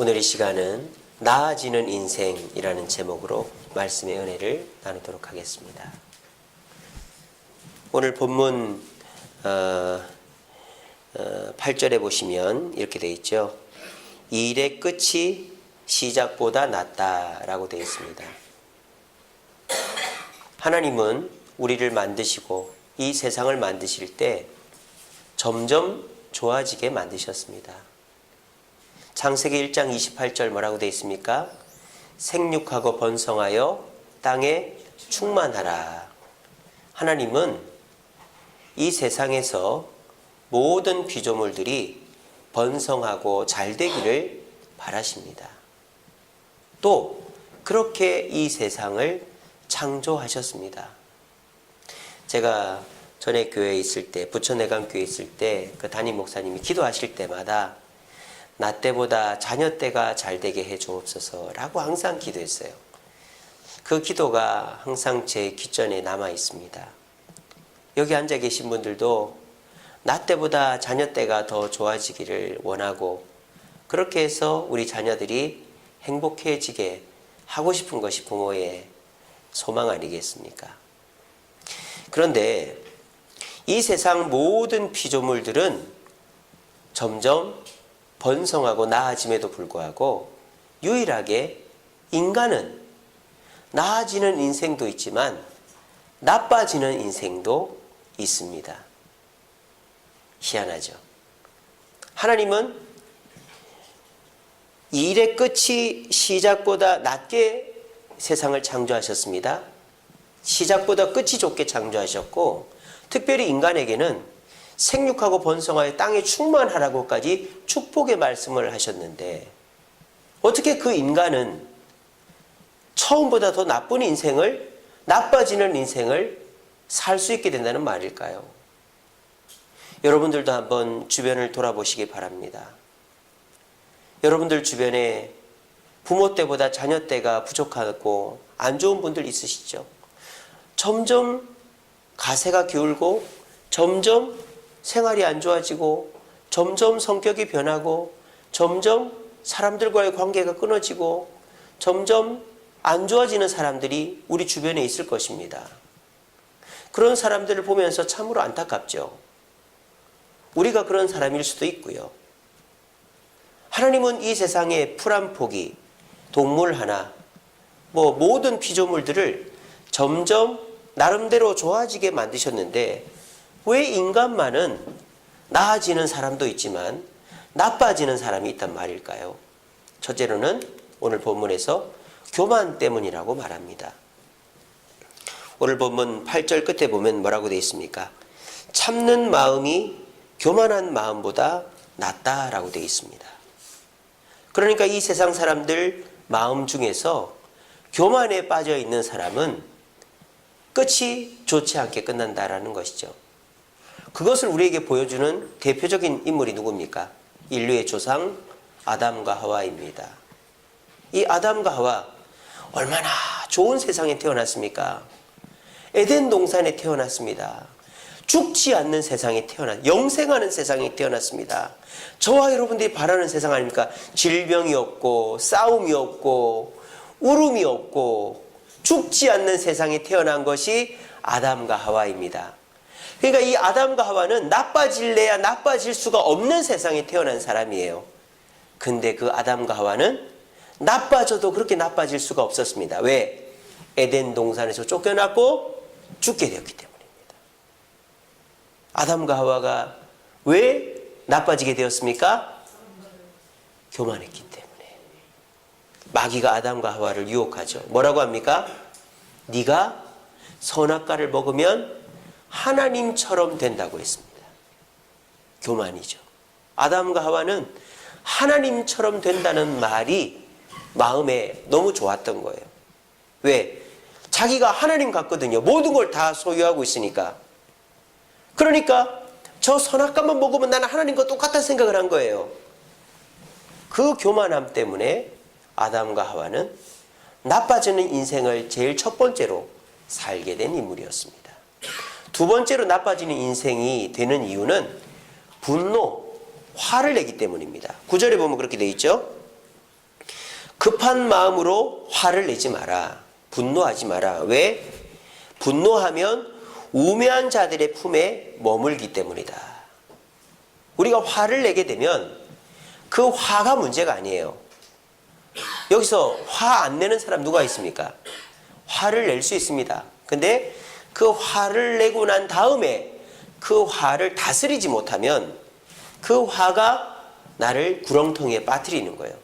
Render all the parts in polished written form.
오늘 이 시간은 나아지는 인생이라는 제목으로 말씀의 은혜를 나누도록 하겠습니다. 오늘 본문 8절에 보시면 이렇게 되어 있죠. 일의 끝이 시작보다 낫다라고 되어 있습니다. 하나님은 우리를 만드시고 이 세상을 만드실 때 점점 좋아지게 만드셨습니다. 창세기 1장 28절 뭐라고 되어 있습니까? 생육하고 번성하여 땅에 충만하라. 하나님은 이 세상에서 모든 피조물들이 번성하고 잘 되기를 바라십니다. 또 그렇게 이 세상을 창조하셨습니다. 제가 전에 교회에 있을 때, 부천내강교회에 있을 때 그 담임 목사님이 기도하실 때마다 나 때보다 자녀 때가 잘 되게 해 주옵소서 라고 항상 기도했어요. 그 기도가 항상 제 귓전에 남아 있습니다. 여기 앉아 계신 분들도 나 때보다 자녀 때가 더 좋아지기를 원하고, 그렇게 해서 우리 자녀들이 행복해지게 하고 싶은 것이 부모의 소망 아니겠습니까? 그런데 이 세상 모든 피조물들은 점점 번성하고 나아짐에도 불구하고 유일하게 인간은 나아지는 인생도 있지만 나빠지는 인생도 있습니다. 희한하죠. 하나님은 일의 끝이 시작보다 낮게 세상을 창조하셨습니다. 시작보다 끝이 좋게 창조하셨고, 특별히 인간에게는 생육하고 번성하여 땅에 충만하라고까지 축복의 말씀을 하셨는데, 어떻게 그 인간은 처음보다 더 나쁜 인생을, 나빠지는 인생을 살 수 있게 된다는 말일까요? 여러분들도 한번 주변을 돌아보시기 바랍니다. 여러분들 주변에 부모 때보다 자녀 때가 부족하고 안 좋은 분들 있으시죠? 점점 가세가 기울고, 점점 생활이 안 좋아지고, 점점 성격이 변하고, 점점 사람들과의 관계가 끊어지고, 점점 안 좋아지는 사람들이 우리 주변에 있을 것입니다. 그런 사람들을 보면서 참으로 안타깝죠. 우리가 그런 사람일 수도 있고요. 하나님은 이 세상에 풀 한 포기, 동물 하나, 모든 피조물들을 점점 나름대로 좋아지게 만드셨는데, 왜 인간만은 나아지는 사람도 있지만 나빠지는 사람이 있단 말일까요? 첫째로는 오늘 본문에서 교만 때문이라고 말합니다. 오늘 본문 8절 끝에 보면 뭐라고 되어 있습니까? 참는 마음이 교만한 마음보다 낫다라고 되어 있습니다. 그러니까 이 세상 사람들 마음 중에서 교만에 빠져 있는 사람은 끝이 좋지 않게 끝난다라는 것이죠. 그것을 우리에게 보여주는 대표적인 인물이 누굽니까? 인류의 조상 아담과 하와입니다. 이 아담과 하와, 얼마나 좋은 세상에 태어났습니까? 에덴 동산에 태어났습니다. 죽지 않는 세상에 영생하는 세상에 태어났습니다. 저와 여러분들이 바라는 세상 아닙니까? 질병이 없고, 싸움이 없고, 울음이 없고, 죽지 않는 세상에 태어난 것이 아담과 하와입니다. 그러니까 이 아담과 하와는 나빠질래야 나빠질 수가 없는 세상에 태어난 사람이에요. 근데 그 아담과 하와는 나빠져도 그렇게 나빠질 수가 없었습니다. 왜? 에덴 동산에서 쫓겨났고 죽게 되었기 때문입니다. 아담과 하와가 왜 나빠지게 되었습니까? 교만했기 때문에. 마귀가 아담과 하와를 유혹하죠. 뭐라고 합니까? 네가 선악과를 먹으면 하나님처럼 된다고 했습니다. 교만이죠. 아담과 하와는 하나님처럼 된다는 말이 마음에 너무 좋았던 거예요. 왜? 자기가 하나님 같거든요. 모든 걸 다 소유하고 있으니까. 그러니까 저 선악과만 먹으면 나는 하나님과 똑같다는 생각을 한 거예요. 그 교만함 때문에 아담과 하와는 나빠지는 인생을 제일 첫 번째로 살게 된 인물이었습니다. 두 번째로 나빠지는 인생이 되는 이유는 분노, 화를 내기 때문입니다. 9절에 보면 그렇게 되어 있죠. 급한 마음으로 화를 내지 마라. 분노하지 마라. 왜? 분노하면 우매한 자들의 품에 머물기 때문이다. 우리가 화를 내게 되면 그 화가 문제가 아니에요. 여기서 화 안 내는 사람 누가 있습니까? 화를 낼 수 있습니다. 근데 그 화를 내고 난 다음에 그 화를 다스리지 못하면 그 화가 나를 구렁텅이에 빠뜨리는 거예요.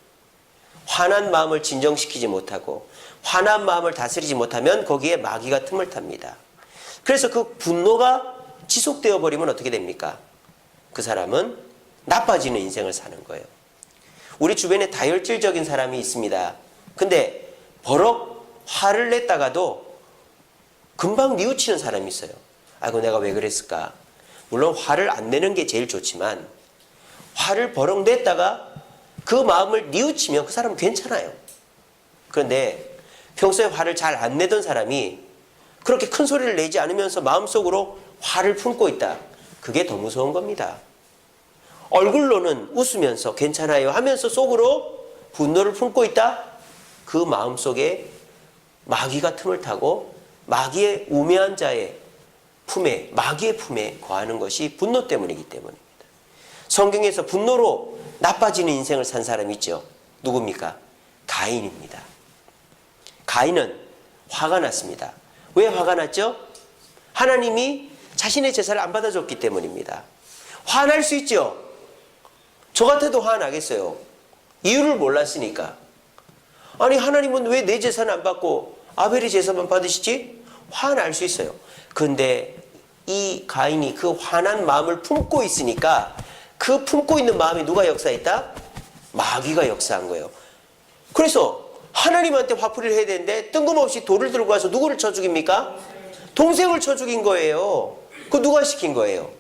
화난 마음을 진정시키지 못하고 화난 마음을 다스리지 못하면 거기에 마귀가 틈을 탑니다. 그래서 그 분노가 지속되어 버리면 어떻게 됩니까? 그 사람은 나빠지는 인생을 사는 거예요. 우리 주변에 다혈질적인 사람이 있습니다. 근데 버럭 화를 냈다가도 금방 뉘우치는 사람이 있어요. 아이고 내가 왜 그랬을까? 물론 화를 안 내는 게 제일 좋지만 화를 버럭 냈다가 그 마음을 뉘우치면 그 사람은 괜찮아요. 그런데 평소에 화를 잘 안 내던 사람이 그렇게 큰 소리를 내지 않으면서 마음속으로 화를 품고 있다. 그게 더 무서운 겁니다. 얼굴로는 웃으면서 괜찮아요 하면서 속으로 분노를 품고 있다. 그 마음속에 마귀가 틈을 타고 마귀의 우매한 자의 품에, 마귀의 품에 거하는 것이 분노 때문이기 때문입니다. 성경에서 분노로 나빠지는 인생을 산 사람이 있죠. 누굽니까? 가인입니다. 가인은 화가 났습니다. 왜 화가 났죠? 하나님이 자신의 제사를 안 받아줬기 때문입니다. 화날 수 있죠. 저 같아도 화나겠어요. 이유를 몰랐으니까. 아니 하나님은 왜 내 제사는 안 받고 아벨의 제사만 받으시지? 화날 수 있어요. 그런데 이 가인이 그 화난 마음을 품고 있으니까 그 품고 있는 마음이 누가 역사했다? 마귀가 역사한 거예요. 그래서 하나님한테 화풀이를 해야 되는데 뜬금없이 돌을 들고 와서 누구를 쳐 죽입니까? 동생을 쳐 죽인 거예요. 그 누가 시킨 거예요?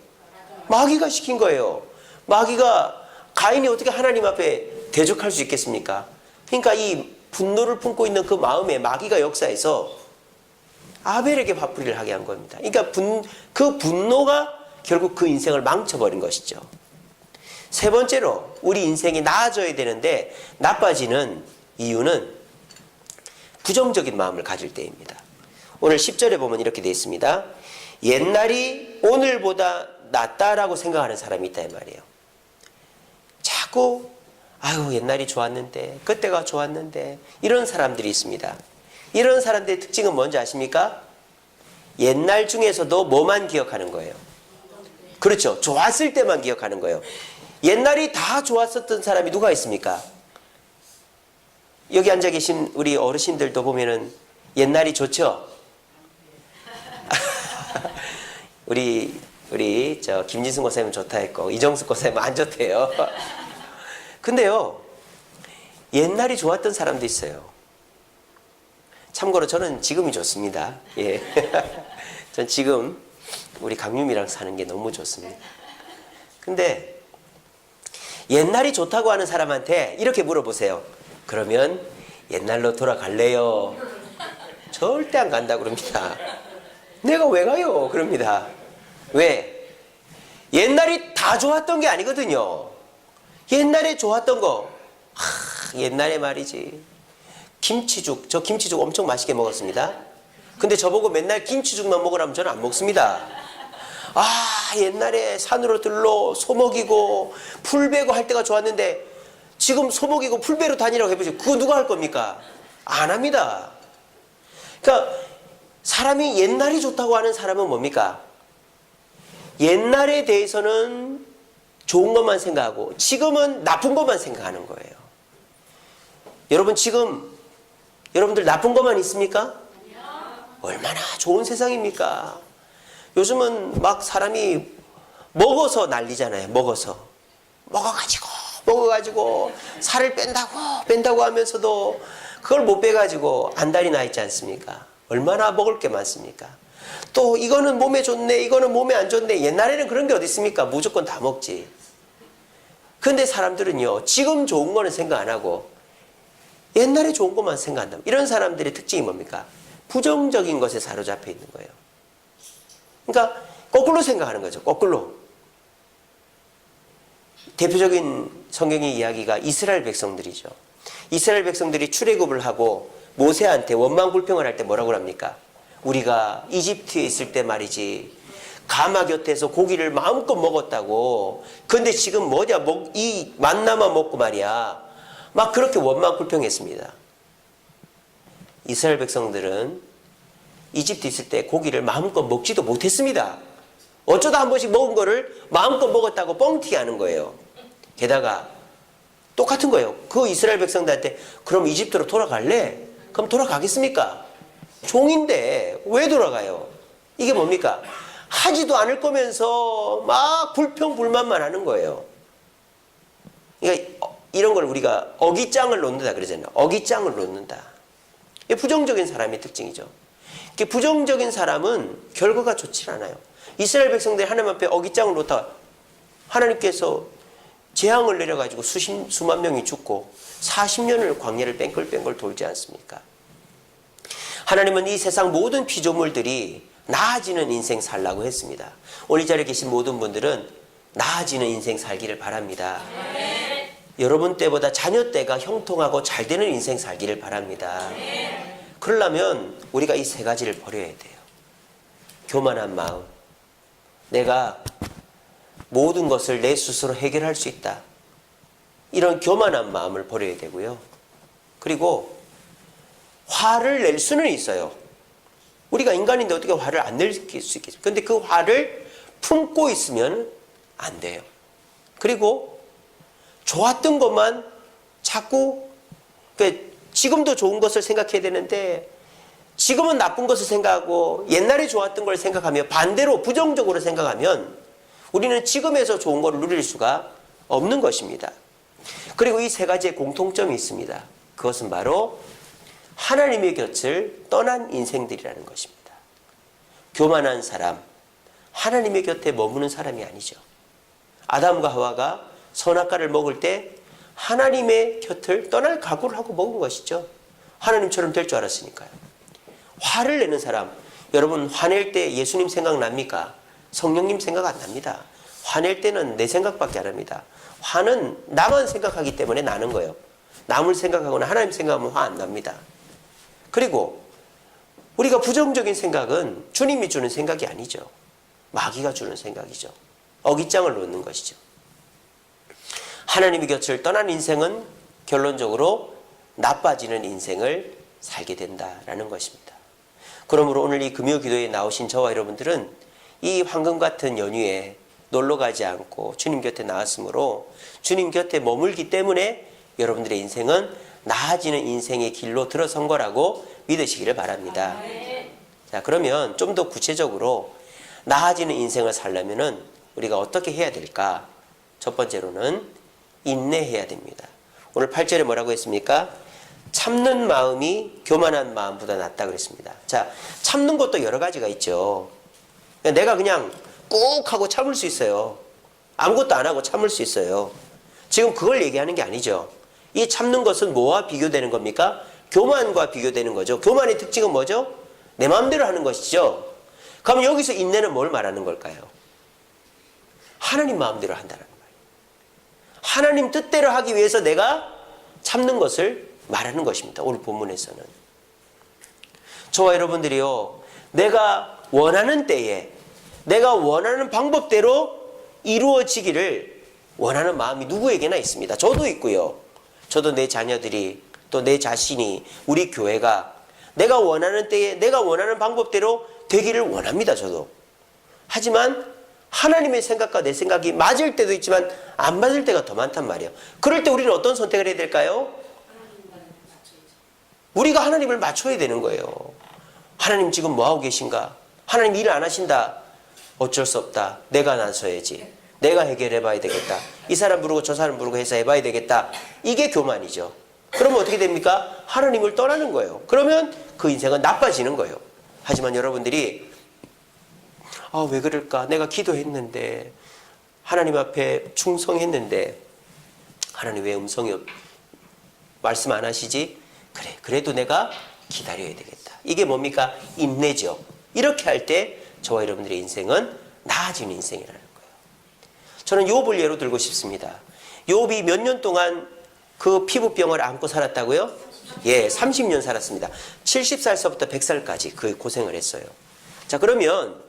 마귀가 시킨 거예요. 마귀가 가인이 어떻게 하나님 앞에 대적할 수 있겠습니까? 그러니까 이 분노를 품고 있는 그 마음에 마귀가 역사해서 아벨에게 화풀이를 하게 한 겁니다. 그러니까 그 분노가 결국 그 인생을 망쳐버린 것이죠. 세 번째로 우리 인생이 나아져야 되는데 나빠지는 이유는 부정적인 마음을 가질 때입니다. 오늘 10절에 보면 이렇게 되어 있습니다. 옛날이 오늘보다 낫다라고 생각하는 사람이 있다 이 말이에요. 자꾸 아유 옛날이 좋았는데 그때가 좋았는데 이런 사람들이 있습니다. 이런 사람들의 특징은 뭔지 아십니까? 옛날 중에서도 뭐만 기억하는 거예요? 그렇죠. 좋았을 때만 기억하는 거예요. 옛날이 다 좋았었던 사람이 누가 있습니까? 여기 앉아 계신 우리 어르신들도 보면은 옛날이 좋죠? 우리 저 김진승 고사님은 좋다 했고 이정숙 고사님은 안 좋대요. 근데요 옛날이 좋았던 사람도 있어요. 참고로 저는 지금이 좋습니다. 예. 전 지금 우리 강유미랑 사는 게 너무 좋습니다. 근데 옛날이 좋다고 하는 사람한테 이렇게 물어보세요. 그러면 옛날로 돌아갈래요? 절대 안 간다 그럽니다. 내가 왜 가요? 그럽니다. 왜? 옛날이 다 좋았던 게 아니거든요. 옛날에 좋았던 거 옛날에 말이지 김치죽, 저 김치죽 엄청 맛있게 먹었습니다. 근데 저보고 맨날 김치죽만 먹으라면 저는 안 먹습니다. 옛날에 산으로 들러 소 먹이고 풀 베고 할 때가 좋았는데 지금 소 먹이고 풀 베러 다니라고 해보세요. 그거 누가 할 겁니까? 안 합니다. 그러니까 사람이 옛날이 좋다고 하는 사람은 뭡니까? 옛날에 대해서는 좋은 것만 생각하고 지금은 나쁜 것만 생각하는 거예요. 여러분 지금 여러분들 나쁜 것만 있습니까? 얼마나 좋은 세상입니까? 요즘은 막 사람이 먹어서 난리잖아요. 먹어가지고 살을 뺀다고 하면서도 그걸 못 빼가지고 안달이 나 있지 않습니까? 얼마나 먹을 게 많습니까? 또 이거는 몸에 좋네, 이거는 몸에 안 좋네. 옛날에는 그런 게 어디 있습니까? 무조건 다 먹지. 근데 사람들은요 지금 좋은 거는 생각 안 하고 옛날에 좋은 것만 생각한다. 이런 사람들의 특징이 뭡니까? 부정적인 것에 사로잡혀 있는 거예요. 그러니까 거꾸로 생각하는 거죠. 거꾸로. 대표적인 성경의 이야기가 이스라엘 백성들이죠. 이스라엘 백성들이 출애굽을 하고 모세한테 원망불평을 할 때 뭐라고 합니까? 우리가 이집트에 있을 때 말이지 가마 곁에서 고기를 마음껏 먹었다고. 근데 지금 뭐냐, 이 만나만 먹고 말이야. 막 그렇게 원망불평했습니다. 이스라엘 백성들은 이집트 있을 때 고기를 마음껏 먹지도 못했습니다. 어쩌다 한 번씩 먹은 거를 마음껏 먹었다고 뻥튀기 하는 거예요. 게다가 똑같은 거예요. 그 이스라엘 백성들한테 그럼 이집트로 돌아갈래? 그럼 돌아가겠습니까? 종인데 왜 돌아가요? 이게 뭡니까? 하지도 않을 거면서 막 불평불만만 하는 거예요. 그러니까 이런 걸 우리가 어깃장을 놓는다 그러잖아요. 어깃장을 놓는다. 이게 부정적인 사람의 특징이죠. 이렇게 부정적인 사람은 결과가 좋지 않아요. 이스라엘 백성들이 하나님 앞에 어깃장을 놓다가 하나님께서 재앙을 내려가지고 수만 명이 죽고 40년을 광야를 뺑글뺑글 돌지 않습니까? 하나님은 이 세상 모든 피조물들이 나아지는 인생 살라고 했습니다. 오늘 이 자리에 계신 모든 분들은 나아지는 인생 살기를 바랍니다. 여러분 때보다 자녀 때가 형통하고 잘 되는 인생 살기를 바랍니다. 그러려면 우리가 이 세 가지를 버려야 돼요. 교만한 마음, 내가 모든 것을 내 스스로 해결할 수 있다, 이런 교만한 마음을 버려야 되고요. 그리고 화를 낼 수는 있어요. 우리가 인간인데 어떻게 화를 안 낼 수 있겠어요? 그런데 그 화를 품고 있으면 안 돼요. 그리고 좋았던 것만 자꾸, 그러니까 지금도 좋은 것을 생각해야 되는데 지금은 나쁜 것을 생각하고 옛날에 좋았던 걸 생각하며 반대로 부정적으로 생각하면 우리는 지금에서 좋은 걸 누릴 수가 없는 것입니다. 그리고 이 세 가지의 공통점이 있습니다. 그것은 바로 하나님의 곁을 떠난 인생들이라는 것입니다. 교만한 사람, 하나님의 곁에 머무는 사람이 아니죠. 아담과 하와가 선악과를 먹을 때 하나님의 곁을 떠날 각오를 하고 먹은 것이죠. 하나님처럼 될 줄 알았으니까요. 화를 내는 사람, 여러분 화낼 때 예수님 생각납니까? 성령님 생각 안 납니다. 화낼 때는 내 생각밖에 안 합니다. 화는 나만 생각하기 때문에 나는 거예요. 남을 생각하거나 하나님 생각하면 화 안 납니다. 그리고 우리가 부정적인 생각은 주님이 주는 생각이 아니죠. 마귀가 주는 생각이죠. 어깃장을 놓는 것이죠. 하나님의 곁을 떠난 인생은 결론적으로 나빠지는 인생을 살게 된다라는 것입니다. 그러므로 오늘 이 금요 기도에 나오신 저와 여러분들은 이 황금 같은 연휴에 놀러 가지 않고 주님 곁에 나왔으므로 주님 곁에 머물기 때문에 여러분들의 인생은 나아지는 인생의 길로 들어선 거라고 믿으시기를 바랍니다. 자, 그러면 좀 더 구체적으로 나아지는 인생을 살려면은 우리가 어떻게 해야 될까? 첫 번째로는 인내해야 됩니다. 오늘 8절에 뭐라고 했습니까? 참는 마음이 교만한 마음보다 낫다 그랬습니다. 자, 참는 것도 여러 가지가 있죠. 내가 그냥 꾹 하고 참을 수 있어요. 아무것도 안 하고 참을 수 있어요. 지금 그걸 얘기하는 게 아니죠. 이 참는 것은 뭐와 비교되는 겁니까? 교만과 비교되는 거죠. 교만의 특징은 뭐죠? 내 마음대로 하는 것이죠. 그럼 여기서 인내는 뭘 말하는 걸까요? 하나님 마음대로 한다는 거예요. 하나님 뜻대로 하기 위해서 내가 참는 것을 말하는 것입니다. 오늘 본문에서는. 저와 여러분들이요, 내가 원하는 때에 내가 원하는 방법대로 이루어지기를 원하는 마음이 누구에게나 있습니다. 저도 있고요. 저도 내 자녀들이, 또 내 자신이, 우리 교회가 내가 원하는 때에 내가 원하는 방법대로 되기를 원합니다. 저도. 하지만 하나님의 생각과 내 생각이 맞을 때도 있지만 안 맞을 때가 더 많단 말이에요. 그럴 때 우리는 어떤 선택을 해야 될까요? 우리가 하나님을 맞춰야 되는 거예요. 하나님 지금 뭐하고 계신가? 하나님 일 안 하신다. 어쩔 수 없다. 내가 나서야지. 내가 해결해 봐야 되겠다. 이 사람 부르고 저 사람 부르고 해서 해봐야 되겠다. 이게 교만이죠. 그러면 어떻게 됩니까? 하나님을 떠나는 거예요. 그러면 그 인생은 나빠지는 거예요. 하지만 여러분들이 왜 그럴까? 내가 기도했는데, 하나님 앞에 충성했는데 하나님 왜 말씀 안 하시지? 그래, 그래도 내가 기다려야 되겠다. 이게 뭡니까? 인내죠. 이렇게 할 때 저와 여러분들의 인생은 나아지는 인생이라는 거예요. 저는 욥을 예로 들고 싶습니다. 욥이 몇 년 동안 그 피부병을 안고 살았다고요? 예, 30년 살았습니다. 70살서부터 100살까지 그 고생을 했어요. 자, 그러면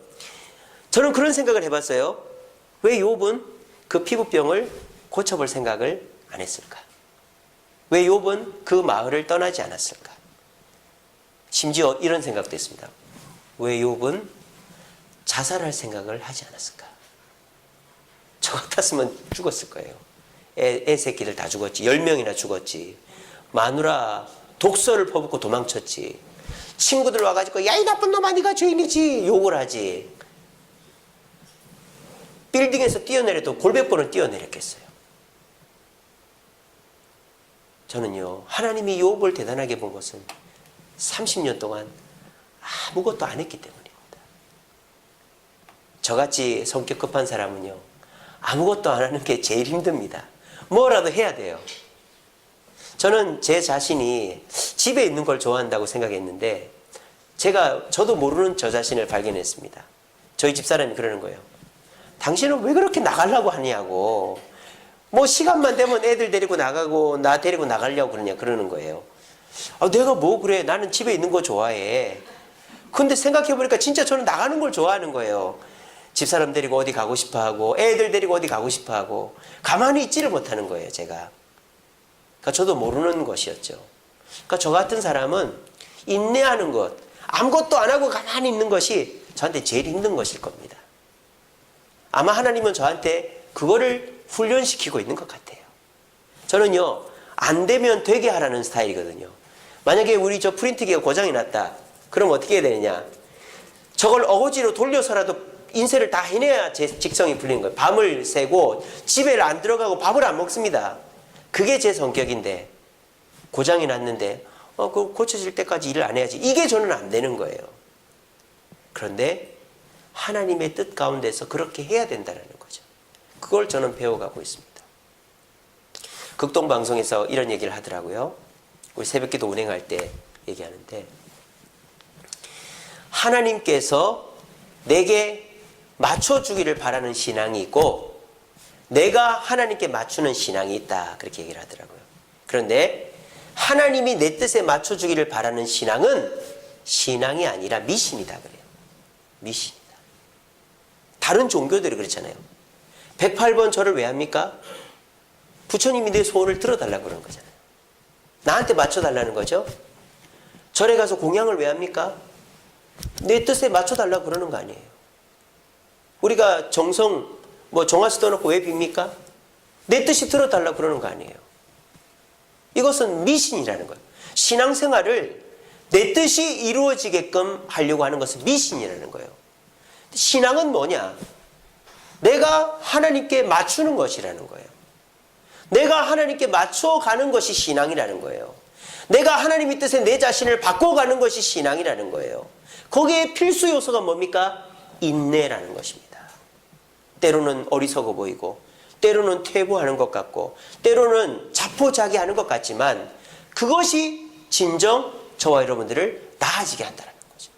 저는 그런 생각을 해봤어요. 왜 욥은 그 피부병을 고쳐볼 생각을 안 했을까? 왜 욥은 그 마을을 떠나지 않았을까? 심지어 이런 생각도 했습니다. 왜 욥은 자살할 생각을 하지 않았을까? 저 같았으면 죽었을 거예요. 애 새끼들 다 죽었지. 10명이나 죽었지. 마누라 독서를 퍼붓고 도망쳤지. 친구들 와가지고 야 이 나쁜 놈아 네가 죄인이지 욕을 하지. 빌딩에서 뛰어내려도 골백번을 뛰어내렸겠어요. 저는요, 하나님이 욥을 대단하게 본 것은 30년 동안 아무것도 안 했기 때문입니다. 저같이 성격 급한 사람은요, 아무것도 안 하는 게 제일 힘듭니다. 뭐라도 해야 돼요. 저는 제 자신이 집에 있는 걸 좋아한다고 생각했는데 저도 모르는 저 자신을 발견했습니다. 저희 집사람이 그러는 거예요. 당신은 왜 그렇게 나가려고 하냐고. 뭐 시간만 되면 애들 데리고 나가고 나 데리고 나가려고 그러는 거예요. 내가 뭐 그래. 나는 집에 있는 거 좋아해. 근데 생각해보니까 진짜 저는 나가는 걸 좋아하는 거예요. 집사람 데리고 어디 가고 싶어하고 애들 데리고 어디 가고 싶어하고 가만히 있지를 못하는 거예요. 제가. 그러니까 저도 모르는 것이었죠. 그러니까 저 같은 사람은 인내하는 것, 아무것도 안 하고 가만히 있는 것이 저한테 제일 힘든 것일 겁니다. 아마 하나님은 저한테 그거를 훈련시키고 있는 것 같아요. 저는요, 안 되면 되게 하라는 스타일이거든요. 만약에 우리 저 프린트기가 고장이 났다. 그럼 어떻게 해야 되느냐? 저걸 어거지로 돌려서라도 인쇄를 다 해내야 제 직성이 풀리는 거예요. 밤을 새고 집에 안 들어가고 밥을 안 먹습니다. 그게 제 성격인데 고장이 났는데 그거 고쳐질 때까지 일을 안 해야지. 이게 저는 안 되는 거예요. 그런데 하나님의 뜻 가운데서 그렇게 해야 된다는 거죠. 그걸 저는 배워가고 있습니다. 극동방송에서 이런 얘기를 하더라고요. 우리 새벽기도 운행할 때 얘기하는데 하나님께서 내게 맞춰주기를 바라는 신앙이 있고 내가 하나님께 맞추는 신앙이 있다. 그렇게 얘기를 하더라고요. 그런데 하나님이 내 뜻에 맞춰주기를 바라는 신앙은 신앙이 아니라 미신이다 그래요. 미신이다. 다른 종교들이 그렇잖아요. 108번 절을 왜 합니까? 부처님이 내 소원을 들어달라고 그러는 거잖아요. 나한테 맞춰달라는 거죠. 절에 가서 공양을 왜 합니까? 내 뜻에 맞춰달라고 그러는 거 아니에요. 우리가 정성 정화수 떠놓고 왜 빕니까? 내 뜻이 들어달라고 그러는 거 아니에요. 이것은 미신이라는 거예요. 신앙생활을 내 뜻이 이루어지게끔 하려고 하는 것은 미신이라는 거예요. 신앙은 뭐냐? 내가 하나님께 맞추는 것이라는 거예요. 내가 하나님께 맞춰가는 것이 신앙이라는 거예요. 내가 하나님의 뜻에 내 자신을 바꿔가는 것이 신앙이라는 거예요. 거기에 필수 요소가 뭡니까? 인내라는 것입니다. 때로는 어리석어 보이고 때로는 퇴보하는 것 같고 때로는 자포자기하는 것 같지만 그것이 진정 저와 여러분들을 나아지게 한다는 거죠.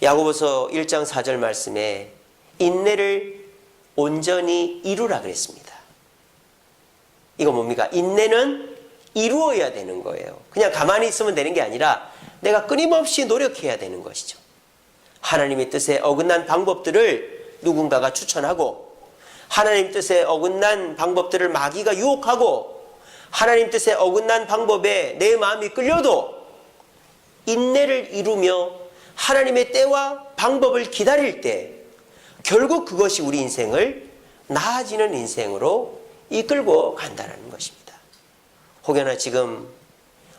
야고보서 1장 4절 말씀에 인내를 온전히 이루라 그랬습니다. 이거 뭡니까? 인내는 이루어야 되는 거예요. 그냥 가만히 있으면 되는 게 아니라 내가 끊임없이 노력해야 되는 것이죠. 하나님의 뜻에 어긋난 방법들을 누군가가 추천하고 하나님 뜻에 어긋난 방법들을 마귀가 유혹하고 하나님 뜻에 어긋난 방법에 내 마음이 끌려도 인내를 이루며 하나님의 때와 방법을 기다릴 때 결국 그것이 우리 인생을 나아지는 인생으로 이끌고 간다는 것입니다. 혹여나 지금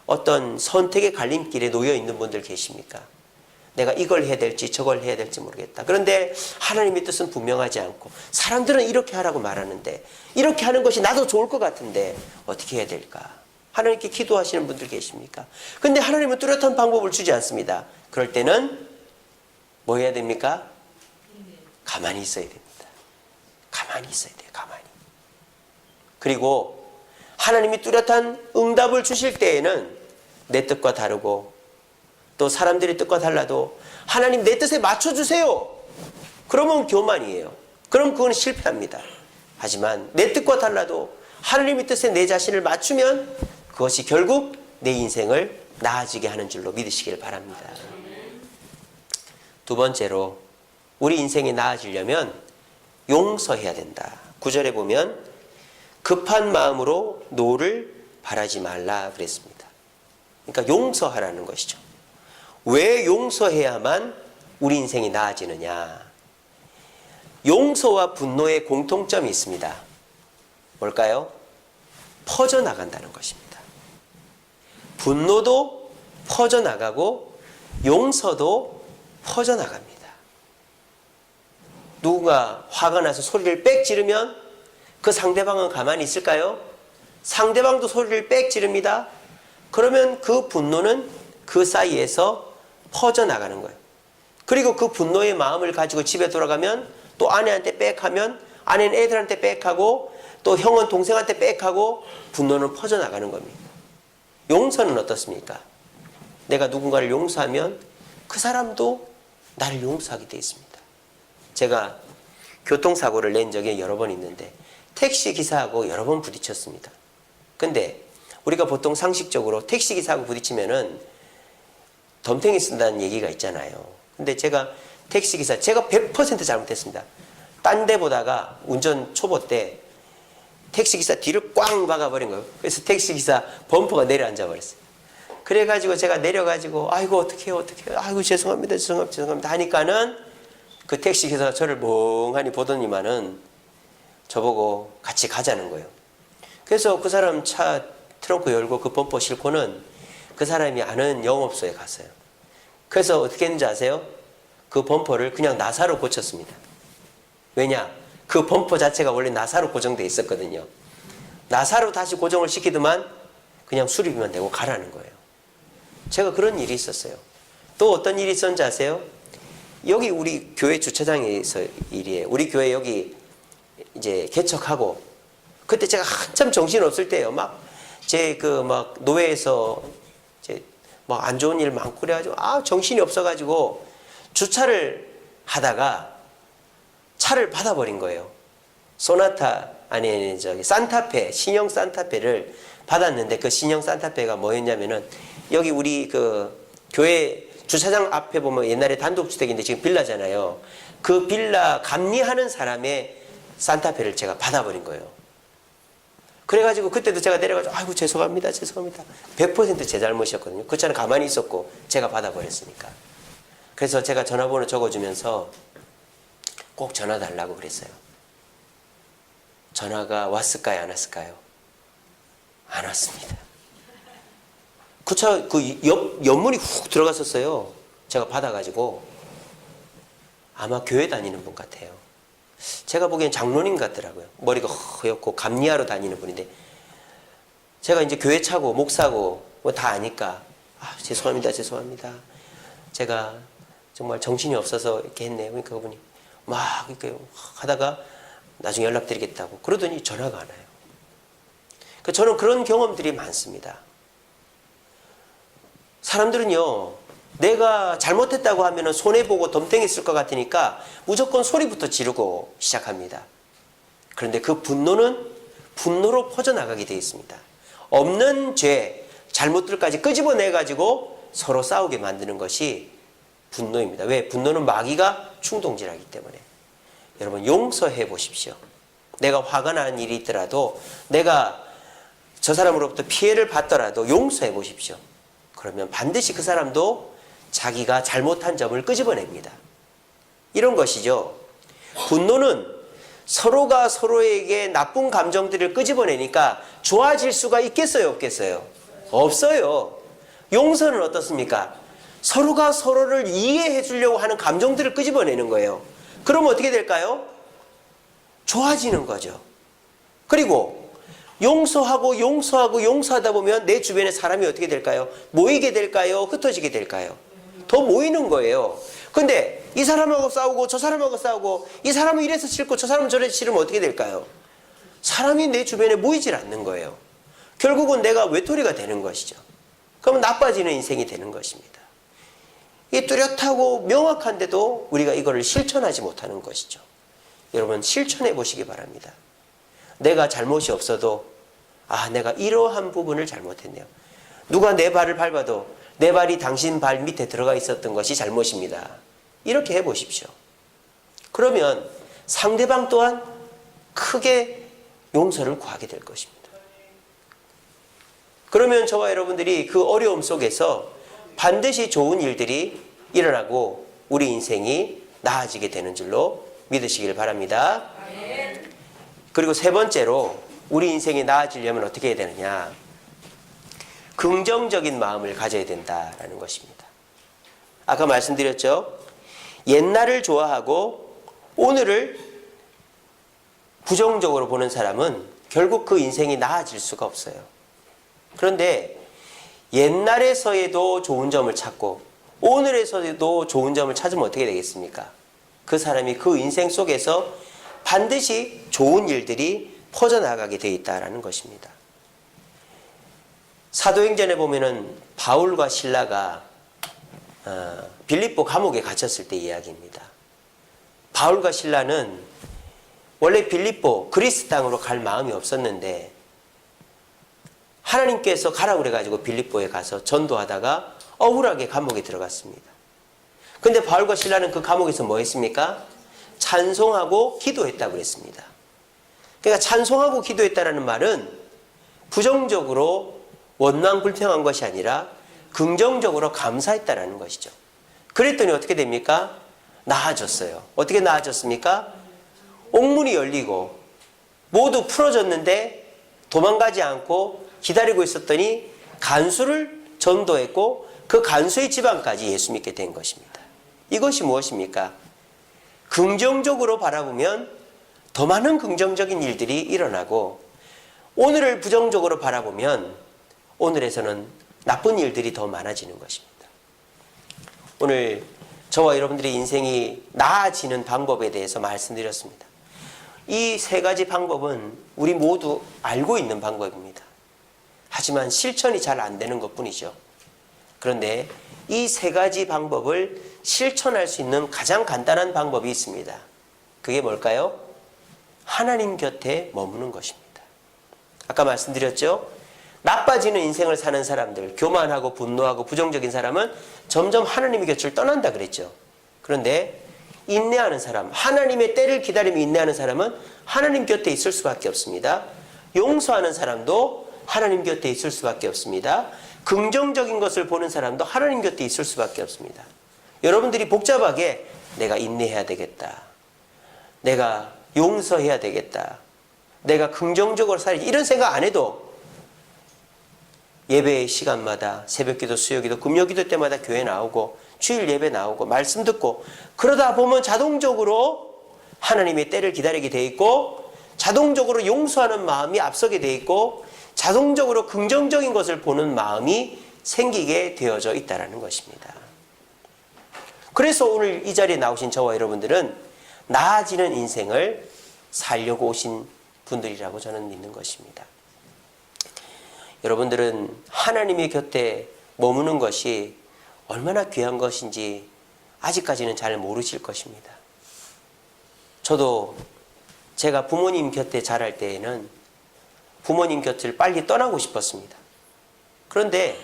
어떤 선택의 갈림길에 놓여 있는 분들 계십니까? 내가 이걸 해야 될지 저걸 해야 될지 모르겠다. 그런데 하나님의 뜻은 분명하지 않고 사람들은 이렇게 하라고 말하는데 이렇게 하는 것이 나도 좋을 것 같은데 어떻게 해야 될까? 하나님께 기도하시는 분들 계십니까? 근데 하나님은 뚜렷한 방법을 주지 않습니다. 그럴 때는 뭐 해야 됩니까? 가만히 있어야 됩니다. 가만히 있어야 돼요. 가만히. 그리고 하나님이 뚜렷한 응답을 주실 때에는 내 뜻과 다르고 또 사람들의 뜻과 달라도 하나님 내 뜻에 맞춰주세요. 그러면 교만이에요. 그럼 그건 실패합니다. 하지만 내 뜻과 달라도 하느님의 뜻에 내 자신을 맞추면 그것이 결국 내 인생을 나아지게 하는 줄로 믿으시길 바랍니다. 두 번째로 우리 인생이 나아지려면 용서해야 된다. 9절에 보면 급한 마음으로 노를 바라지 말라 그랬습니다. 그러니까 용서하라는 것이죠. 왜 용서해야만 우리 인생이 나아지느냐? 용서와 분노의 공통점이 있습니다. 뭘까요? 퍼져나간다는 것입니다. 분노도 퍼져나가고 용서도 퍼져나갑니다. 누군가 화가 나서 소리를 빽 지르면 그 상대방은 가만히 있을까요? 상대방도 소리를 빽 지릅니다. 그러면 그 분노는 그 사이에서 퍼져나가는 거예요. 그리고 그 분노의 마음을 가지고 집에 돌아가면 또 아내한테 빽하면 아내는 애들한테 빽하고 또 형은 동생한테 빽하고 분노는 퍼져나가는 겁니다. 용서는 어떻습니까? 내가 누군가를 용서하면 그 사람도 나를 용서하게 되어 있습니다. 제가 교통사고를 낸 적이 여러 번 있는데 택시기사하고 여러 번 부딪혔습니다. 근데 우리가 보통 상식적으로 택시기사하고 부딪히면은 덤탱이 쓴다는 얘기가 있잖아요. 근데 제가 택시기사, 제가 100% 잘못했습니다. 딴 데 보다가 운전 초보 때 택시기사 뒤를 꽝 박아버린 거예요. 그래서 택시기사 범퍼가 내려앉아 버렸어요. 그래가지고 제가 내려가지고 아이고 어떡해요 아이고 죄송합니다 하니까는 그 택시기사가 저를 멍하니 보더니만은 저보고 같이 가자는 거예요. 그래서 그 사람 차 트렁크 열고 그 범퍼 싣고는 그 사람이 아는 영업소에 갔어요. 그래서 어떻게 했는지 아세요? 그 범퍼를 그냥 나사로 고쳤습니다. 왜냐? 그 범퍼 자체가 원래 나사로 고정되어 있었거든요. 나사로 다시 고정을 시키더만 그냥 수리비만 내고 가라는 거예요. 제가 그런 일이 있었어요. 또 어떤 일이 있었는지 아세요? 여기 우리 교회 주차장에서 일이에요. 우리 교회 여기 이제 개척하고 그때 제가 한참 정신 없을 때예요. 막 노회에서 이제 막 안 좋은 일 많고 그래가지고 정신이 없어가지고 주차를 하다가 차를 받아버린 거예요. 산타페, 신형 산타페를 받았는데 그 신형 산타페가 뭐였냐면은 여기 우리 그 교회 주차장 앞에 보면 옛날에 단독주택인데 지금 빌라잖아요. 그 빌라 감리하는 사람의 산타페를 제가 받아버린 거예요. 그래가지고 그때도 제가 내려가지고 아이고 죄송합니다 100% 제 잘못이었거든요. 그 차는 가만히 있었고 제가 받아버렸으니까. 그래서 제가 전화번호 적어주면서 꼭 전화 달라고 그랬어요. 전화가 왔을까요 안 왔을까요? 안 왔습니다. 그 차 옆문이 훅 들어갔었어요. 제가 받아가지고 아마 교회 다니는 분 같아요. 제가 보기엔 장로님 같더라고요. 머리가 허옇고 감리하러 다니는 분인데 제가 이제 교회 차고 목사고 뭐 다 아니까 죄송합니다 제가 정말 정신이 없어서 이렇게 했네요. 그러니까 그분이 막 이렇게 하다가 나중에 연락드리겠다고 그러더니 전화가 안 와요. 그러니까 저는 그런 경험들이 많습니다. 사람들은요, 내가 잘못했다고 하면 손해보고 덤탱이 쓸 것 같으니까 무조건 소리부터 지르고 시작합니다. 그런데 그 분노는 분노로 퍼져나가게 되어 있습니다. 없는 죄, 잘못들까지 끄집어내가지고 서로 싸우게 만드는 것이 분노입니다. 왜? 분노는 마귀가 충동질하기 때문에. 여러분 용서해 보십시오. 내가 화가 나는 일이 있더라도 내가 저 사람으로부터 피해를 받더라도 용서해 보십시오. 그러면 반드시 그 사람도 자기가 잘못한 점을 끄집어냅니다. 이런 것이죠. 분노는 서로가 서로에게 나쁜 감정들을 끄집어내니까 좋아질 수가 있겠어요? 없겠어요? 없어요. 용서는 어떻습니까? 서로가 서로를 이해해 주려고 하는 감정들을 끄집어내는 거예요. 그러면 어떻게 될까요? 좋아지는 거죠. 그리고 용서하다 보면 내 주변에 사람이 어떻게 될까요? 모이게 될까요? 흩어지게 될까요? 더 모이는 거예요. 근데 이 사람하고 싸우고 저 사람하고 싸우고 이 사람은 이래서 싫고 저 사람은 저래서 싫으면 어떻게 될까요? 사람이 내 주변에 모이질 않는 거예요. 결국은 내가 외톨이가 되는 것이죠. 그러면 나빠지는 인생이 되는 것입니다. 이게 뚜렷하고 명확한데도 우리가 이거를 실천하지 못하는 것이죠. 여러분 실천해 보시기 바랍니다. 내가 잘못이 없어도 아, 내가 이러한 부분을 잘못했네요. 누가 내 발을 밟아도 내 발이 당신 발 밑에 들어가 있었던 것이 잘못입니다. 이렇게 해보십시오. 그러면 상대방 또한 크게 용서를 구하게 될 것입니다. 그러면 저와 여러분들이 그 어려움 속에서 반드시 좋은 일들이 일어나고 우리 인생이 나아지게 되는 줄로 믿으시길 바랍니다. 그리고 세 번째로 우리 인생이 나아지려면 어떻게 해야 되느냐? 긍정적인 마음을 가져야 된다라는 것입니다. 아까 말씀드렸죠? 옛날을 좋아하고 오늘을 부정적으로 보는 사람은 결국 그 인생이 나아질 수가 없어요. 그런데 옛날에서에도 좋은 점을 찾고 오늘에서도 좋은 점을 찾으면 어떻게 되겠습니까? 그 사람이 그 인생 속에서 반드시 좋은 일들이 퍼져나가게 되어 있다는 것입니다. 사도행전에 보면은 바울과 실라가 빌립보 감옥에 갇혔을 때 이야기입니다. 바울과 실라는 원래 빌립보 그리스 땅으로 갈 마음이 없었는데 하나님께서 가라고 그래가지고 빌립보에 가서 전도하다가 억울하게 감옥에 들어갔습니다. 근데 바울과 실라는 그 감옥에서 뭐 했습니까? 찬송하고 기도했다고 그랬습니다. 그러니까 찬송하고 기도했다는 말은 부정적으로 원망불평한 것이 아니라 긍정적으로 감사했다라는 것이죠. 그랬더니 어떻게 됩니까? 나아졌어요. 어떻게 나아졌습니까? 옥문이 열리고 모두 풀어졌는데 도망가지 않고 기다리고 있었더니 간수를 전도했고 그 간수의 집안까지 예수 믿게 된 것입니다. 이것이 무엇입니까? 긍정적으로 바라보면 더 많은 긍정적인 일들이 일어나고 오늘을 부정적으로 바라보면 오늘에서는 나쁜 일들이 더 많아지는 것입니다. 오늘 저와 여러분들의 인생이 나아지는 방법에 대해서 말씀드렸습니다. 이 세 가지 방법은 우리 모두 알고 있는 방법입니다. 하지만 실천이 잘 안 되는 것뿐이죠. 그런데 이 세 가지 방법을 실천할 수 있는 가장 간단한 방법이 있습니다. 그게 뭘까요? 하나님 곁에 머무는 것입니다. 아까 말씀드렸죠? 나빠지는 인생을 사는 사람들, 교만하고 분노하고 부정적인 사람은 점점 하나님의 곁을 떠난다 그랬죠. 그런데 인내하는 사람, 하나님의 때를 기다리며 인내하는 사람은 하나님 곁에 있을 수밖에 없습니다. 용서하는 사람도 하나님 곁에 있을 수밖에 없습니다. 긍정적인 것을 보는 사람도 하나님 곁에 있을 수밖에 없습니다. 여러분들이 복잡하게 내가 인내해야 되겠다, 내가 용서해야 되겠다, 내가 긍정적으로 살아야지 이런 생각 안 해도 예배의 시간마다 새벽기도, 수요기도, 금요기도 때마다 교회 나오고 주일 예배 나오고 말씀 듣고 그러다 보면 자동적으로 하나님의 때를 기다리게 돼 있고 자동적으로 용서하는 마음이 앞서게 돼 있고 자동적으로 긍정적인 것을 보는 마음이 생기게 되어져 있다는 것입니다. 그래서 오늘 이 자리에 나오신 저와 여러분들은 나아지는 인생을 살려고 오신 분들이라고 저는 믿는 것입니다. 여러분들은 하나님의 곁에 머무는 것이 얼마나 귀한 것인지 아직까지는 잘 모르실 것입니다. 저도 제가 부모님 곁에 자랄 때에는 부모님 곁을 빨리 떠나고 싶었습니다. 그런데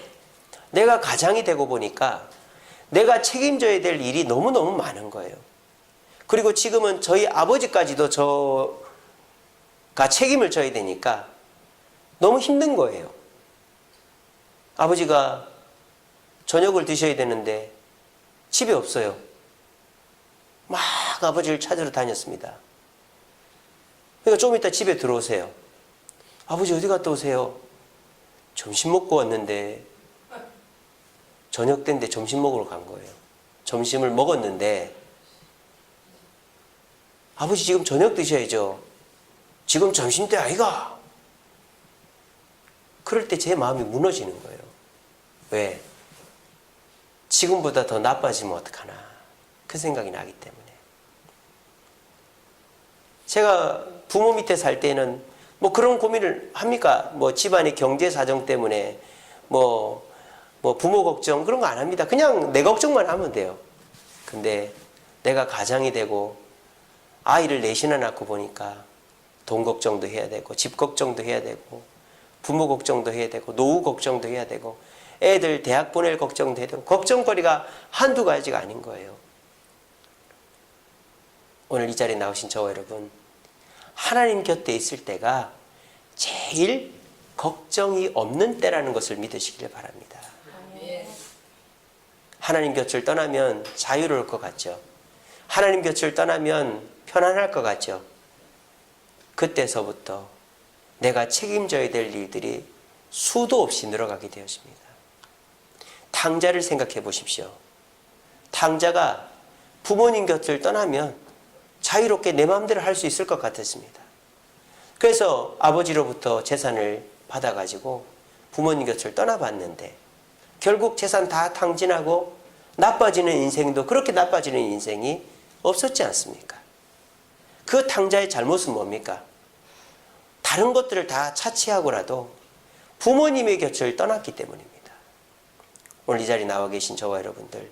내가 가장이 되고 보니까 내가 책임져야 될 일이 너무너무 많은 거예요. 그리고 지금은 저희 아버지까지도 저가 책임을 져야 되니까 너무 힘든 거예요. 아버지가 저녁을 드셔야 되는데 집에 없어요. 막 아버지를 찾으러 다녔습니다. 그러니까 좀 이따 집에 들어오세요. 아버지 어디 갔다 오세요? 점심 먹고 왔는데 저녁 때인데 점심 먹으러 간 거예요. 점심을 먹었는데 아버지 지금 저녁 드셔야죠. 지금 점심때 아이가? 그럴 때 제 마음이 무너지는 거예요. 왜? 지금보다 더 나빠지면 어떡하나 그 생각이 나기 때문에. 제가 부모 밑에 살 때는 뭐 그런 고민을 합니까? 뭐 집안의 경제 사정 때문에 뭐 부모 걱정 그런 거 안 합니다. 그냥 내 걱정만 하면 돼요. 근데 내가 가장이 되고 아이를 넷이나 낳고 보니까 돈 걱정도 해야 되고 집 걱정도 해야 되고 부모 걱정도 해야 되고 노후 걱정도 해야 되고 애들 대학 보낼 걱정도 해야 되고 걱정거리가 한두 가지가 아닌 거예요. 오늘 이 자리에 나오신 저와 여러분, 하나님 곁에 있을 때가 제일 걱정이 없는 때라는 것을 믿으시길 바랍니다. 하나님 곁을 떠나면 자유로울 것 같죠. 하나님 곁을 떠나면 편안할 것 같죠. 그때서부터 내가 책임져야 될 일들이 수도 없이 늘어가게 되었습니다. 탕자를 생각해 보십시오. 탕자가 부모님 곁을 떠나면 자유롭게 내 마음대로 할 수 있을 것 같았습니다. 그래서 아버지로부터 재산을 받아가지고 부모님 곁을 떠나봤는데 결국 재산 다 탕진하고 나빠지는 인생도 그렇게 나빠지는 인생이 없었지 않습니까? 그 탕자의 잘못은 뭡니까? 다른 것들을 다 차치하고라도 부모님의 곁을 떠났기 때문입니다. 오늘 이 자리에 나와 계신 저와 여러분들,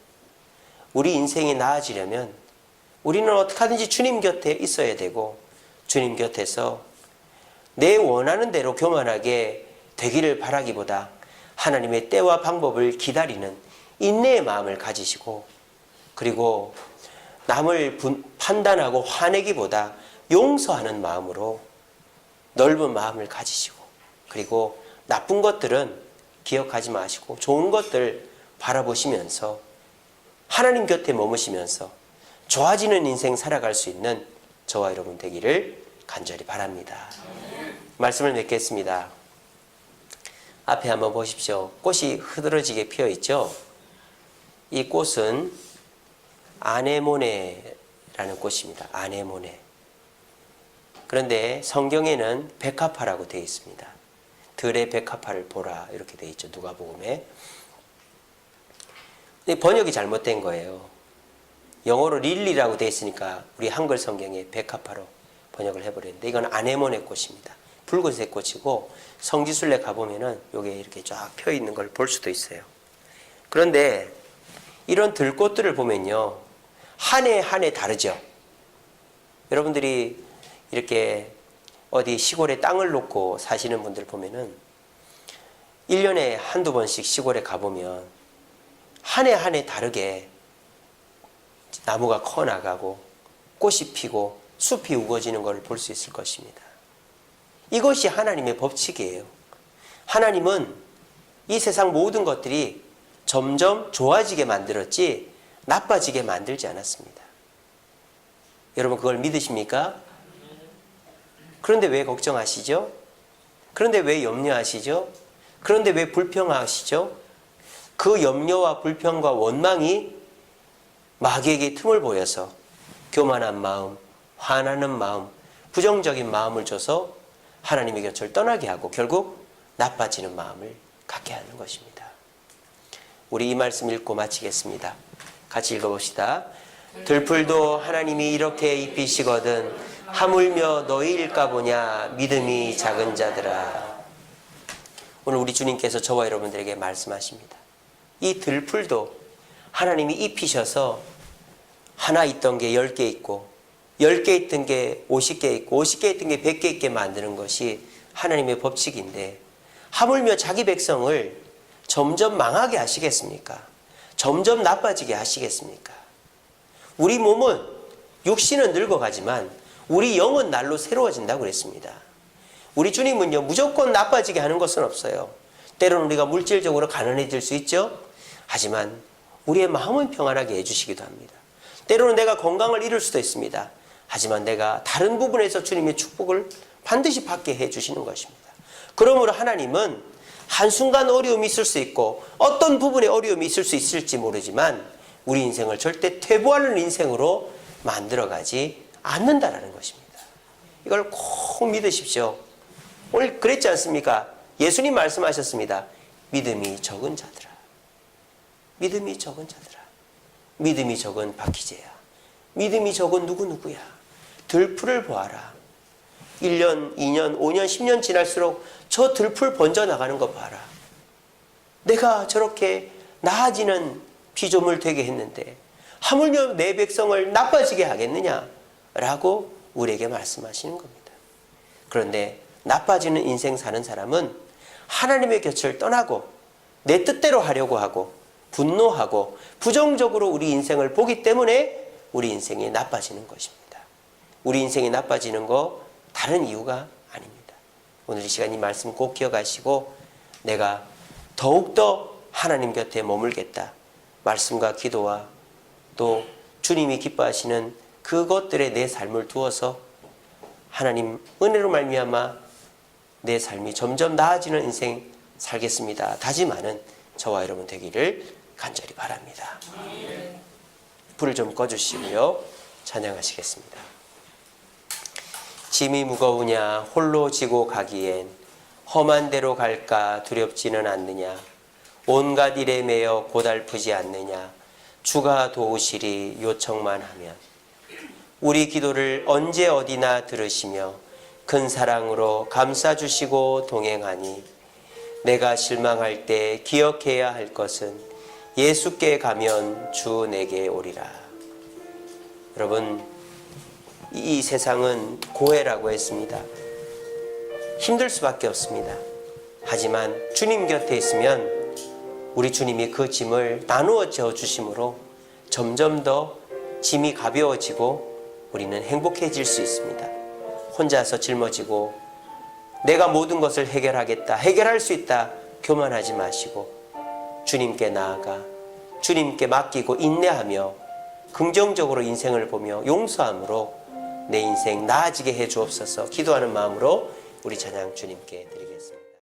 우리 인생이 나아지려면 우리는 어떻게 하든지 주님 곁에 있어야 되고 주님 곁에서 내 원하는 대로 교만하게 되기를 바라기보다 하나님의 때와 방법을 기다리는 인내의 마음을 가지시고, 그리고 남을 판단하고 화내기보다 용서하는 마음으로 넓은 마음을 가지시고, 그리고 나쁜 것들은 기억하지 마시고 좋은 것들 바라보시면서 하나님 곁에 머무시면서 좋아지는 인생 살아갈 수 있는 저와 여러분 되기를 간절히 바랍니다. 말씀을 맺겠습니다. 앞에 한번 보십시오. 꽃이 흐드러지게 피어 있죠. 이 꽃은 아네모네라는 꽃입니다. 아네모네. 그런데 성경에는 백합화라고 되어 있습니다. 들의 백합화를 보라 이렇게 되어 있죠. 누가복음에. 근데 번역이 잘못된 거예요. 영어로 릴리라고 되어 있으니까 우리 한글 성경에 백합화로 번역을 해버렸는데 이건 아네모네 꽃입니다. 붉은색 꽃이고 성지순례 가보면은 요게 이렇게 쫙 펴 있는 걸 볼 수도 있어요. 그런데 이런 들꽃들을 보면요, 한 해 한 해 다르죠. 여러분들이 이렇게 어디 시골에 땅을 놓고 사시는 분들 보면은 1년에 한두 번씩 시골에 가보면 한 해 한 해 다르게 나무가 커 나가고 꽃이 피고 숲이 우거지는 것을 볼 수 있을 것입니다. 이것이 하나님의 법칙이에요. 하나님은 이 세상 모든 것들이 점점 좋아지게 만들었지 나빠지게 만들지 않았습니다. 여러분 그걸 믿으십니까? 그런데 왜 걱정하시죠? 그런데 왜 염려하시죠? 그런데 왜 불평하시죠? 그 염려와 불평과 원망이 마귀에게 틈을 보여서 교만한 마음, 화나는 마음, 부정적인 마음을 줘서 하나님의 곁을 떠나게 하고 결국 나빠지는 마음을 갖게 하는 것입니다. 우리 이 말씀 읽고 마치겠습니다. 같이 읽어봅시다. 들풀도 하나님이 이렇게 입히시거든 하물며 너희일까 보냐 믿음이 작은 자들아. 오늘 우리 주님께서 저와 여러분들에게 말씀하십니다. 이 들풀도 하나님이 입히셔서 하나 있던 게 10개 있고 10개 있던 게 50개 있고 50개 있던 게 100개 있게 만드는 것이 하나님의 법칙인데 하물며 자기 백성을 점점 망하게 하시겠습니까? 점점 나빠지게 하시겠습니까? 우리 몸은 육신은 늙어가지만 우리 영은 날로 새로워진다고 그랬습니다. 우리 주님은요 무조건 나빠지게 하는 것은 없어요. 때로는 우리가 물질적으로 가난해질 수 있죠. 하지만 우리의 마음은 평안하게 해주시기도 합니다. 때로는 내가 건강을 잃을 수도 있습니다. 하지만 내가 다른 부분에서 주님의 축복을 반드시 받게 해주시는 것입니다. 그러므로 하나님은 한순간 어려움이 있을 수 있고 어떤 부분에 어려움이 있을 수 있을지 모르지만 우리 인생을 절대 퇴보하는 인생으로 만들어가지 않는다라는 것입니다. 이걸 꼭 믿으십시오. 오늘 그랬지 않습니까? 예수님 말씀하셨습니다. 믿음이 적은 자들아. 믿음이 적은 자들아. 믿음이 적은 박희재야. 믿음이 적은 누구누구야. 들풀을 보아라. 1년, 2년, 5년, 10년 지날수록 저 들풀 번져나가는 거 봐라. 내가 저렇게 나아지는 피조물 되게 했는데 하물며 내 백성을 나빠지게 하겠느냐? 라고 우리에게 말씀하시는 겁니다. 그런데 나빠지는 인생 사는 사람은 하나님의 곁을 떠나고 내 뜻대로 하려고 하고 분노하고 부정적으로 우리 인생을 보기 때문에 우리 인생이 나빠지는 것입니다. 우리 인생이 나빠지는 거 다른 이유가 아닙니다. 오늘 이 시간 이 말씀 꼭 기억하시고 내가 더욱더 하나님 곁에 머물겠다. 말씀과 기도와 또 주님이 기뻐하시는 그것들에 내 삶을 두어서 하나님 은혜로 말미암아 내 삶이 점점 나아지는 인생 살겠습니다. 다짐하는 저와 여러분 되기를 간절히 바랍니다. 불을 좀 꺼주시고요. 찬양하시겠습니다. 짐이 무거우냐 홀로 지고 가기엔 험한 데로 갈까 두렵지는 않느냐 온갖 일에 매여 고달프지 않느냐 주가 도우시리 요청만 하면 우리 기도를 언제 어디나 들으시며 큰 사랑으로 감싸주시고 동행하니 내가 실망할 때 기억해야 할 것은 예수께 가면 주 내게 오리라. 여러분 이 세상은 고해라고 했습니다. 힘들 수밖에 없습니다. 하지만 주님 곁에 있으면 우리 주님이 그 짐을 나누어 지어주심으로 점점 더 짐이 가벼워지고 우리는 행복해질 수 있습니다. 혼자서 짊어지고 내가 모든 것을 해결하겠다, 해결할 수 있다 교만하지 마시고 주님께 나아가 주님께 맡기고 인내하며 긍정적으로 인생을 보며 용서함으로 내 인생 나아지게 해 주옵소서. 기도하는 마음으로 우리 찬양 주님께 드리겠습니다.